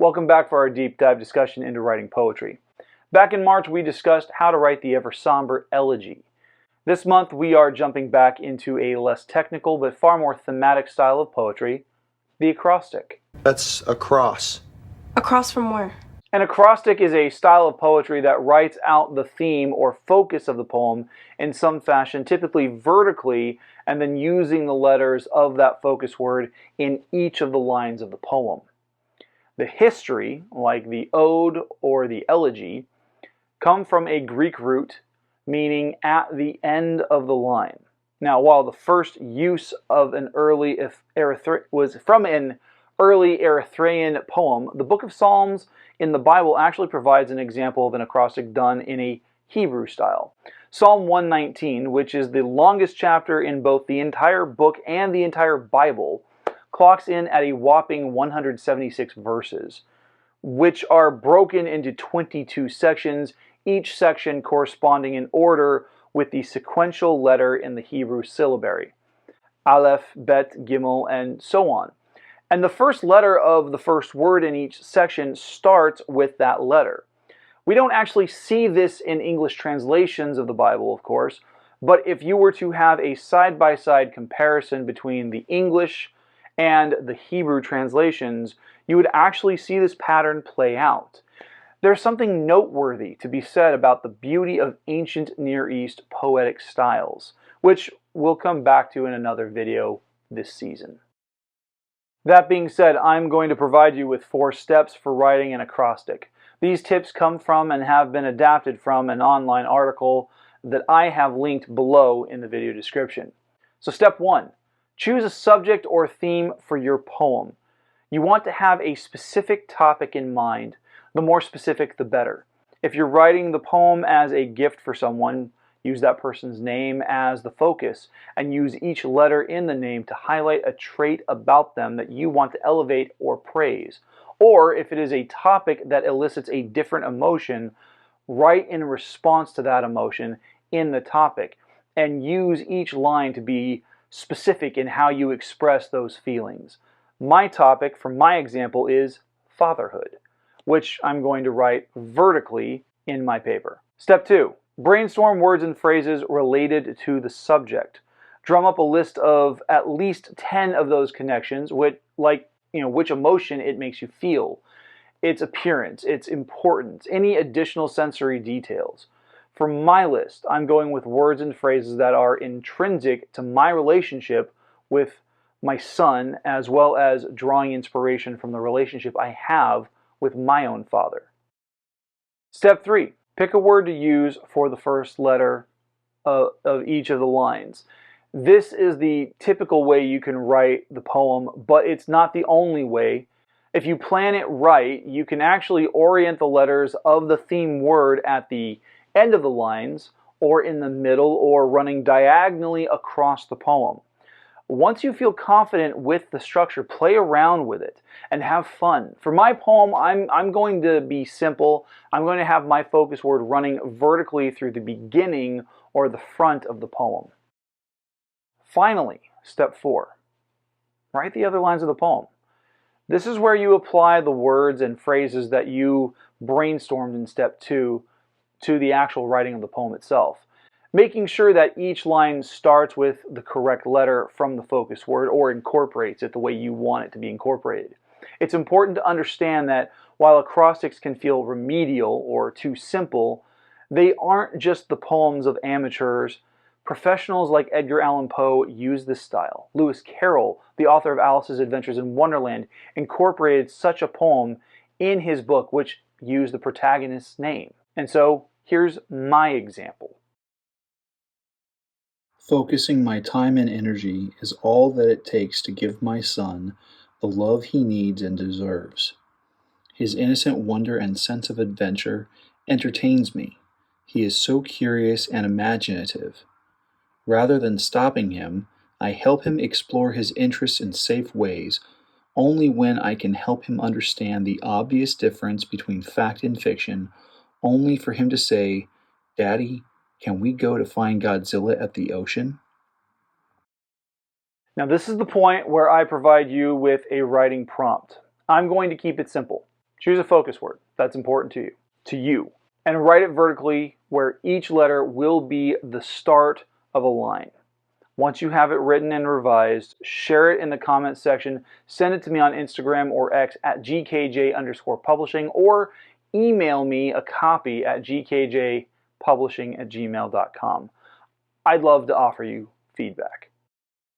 Welcome back for our deep dive discussion into writing poetry. Back in March, we discussed how to write the ever somber elegy. This month, we are jumping back into a less technical but far more thematic style of poetry, the acrostic. That's across. Across from where? An acrostic is a style of poetry that writes out the theme or focus of the poem in some fashion, typically vertically, and then using the letters of that focus word in each of the lines of the poem. The history, like the ode or the elegy, come from a Greek root meaning at the end of the line. Now, while the first use of an early was from an early Erythraean poem, the Book of Psalms in the Bible actually provides an example of an acrostic done in a Hebrew style. Psalm 119, which is the longest chapter in both the entire book and the entire Bible, clocks in at a whopping 176 verses, which are broken into 22 sections, each section corresponding in order with the sequential letter in the Hebrew syllabary, Aleph, Bet, Gimel, and so on. And the first letter of the first word in each section starts with that letter. We don't actually see this in English translations of the Bible, of course, but if you were to have a side-by-side comparison between the English and the Hebrew translations, you would actually see this pattern play out. There's something noteworthy to be said about the beauty of ancient Near East poetic styles, which we'll come back to in another video this season. That being said, I'm going to provide you with 4 steps for writing an acrostic. These tips come from and have been adapted from an online article that I have linked below in the video description. So step 1, choose a subject or theme for your poem. You want to have a specific topic in mind. The more specific, the better. If you're writing the poem as a gift for someone, use that person's name as the focus and use each letter in the name to highlight a trait about them that you want to elevate or praise. Or if it is a topic that elicits a different emotion, write in response to that emotion in the topic and use each line to be specific in how you express those feelings. My topic for my example is fatherhood, which I'm going to write vertically in my paper. Step 2. Brainstorm words and phrases related to the subject. Drum up a list of at least 10 of those connections, which emotion it makes you feel, its appearance, its importance, any additional sensory details. For my list, I'm going with words and phrases that are intrinsic to my relationship with my son, as well as drawing inspiration from the relationship I have with my own father. Step 3. Pick a word to use for the first letter of each of the lines. This is the typical way you can write the poem, but it's not the only way. If you plan it right, you can actually orient the letters of the theme word at the end of the lines, or in the middle, or running diagonally across the poem. Once you feel confident with the structure, play around with it and have fun. For my poem, I'm going to be simple. I'm going to have my focus word running vertically through the beginning or the front of the poem. Finally, step 4, write the other lines of the poem. This is where you apply the words and phrases that you brainstormed in step 2 to the actual writing of the poem itself, making sure that each line starts with the correct letter from the focus word or incorporates it the way you want it to be incorporated. It's important to understand that while acrostics can feel remedial or too simple, they aren't just the poems of amateurs. Professionals like Edgar Allan Poe use this style. Lewis Carroll, the author of Alice's Adventures in Wonderland, incorporated such a poem in his book, which used the protagonist's name. And so, here's my example. Focusing my time and energy is all that it takes to give my son the love he needs and deserves. His innocent wonder and sense of adventure entertains me. He is so curious and imaginative. Rather than stopping him, I help him explore his interests in safe ways, only when I can help him understand the obvious difference between fact and fiction, only for him to say, "Daddy, can we go to find Godzilla at the ocean?" Now this is the point where I provide you with a writing prompt. I'm going to keep it simple. Choose a focus word that's important to you, and write it vertically where each letter will be the start of a line. Once you have it written and revised, share it in the comments section, send it to me on Instagram or X at gkj_publishing, or email me a copy at gkjpublishing@gmail.com. I'd love to offer you feedback.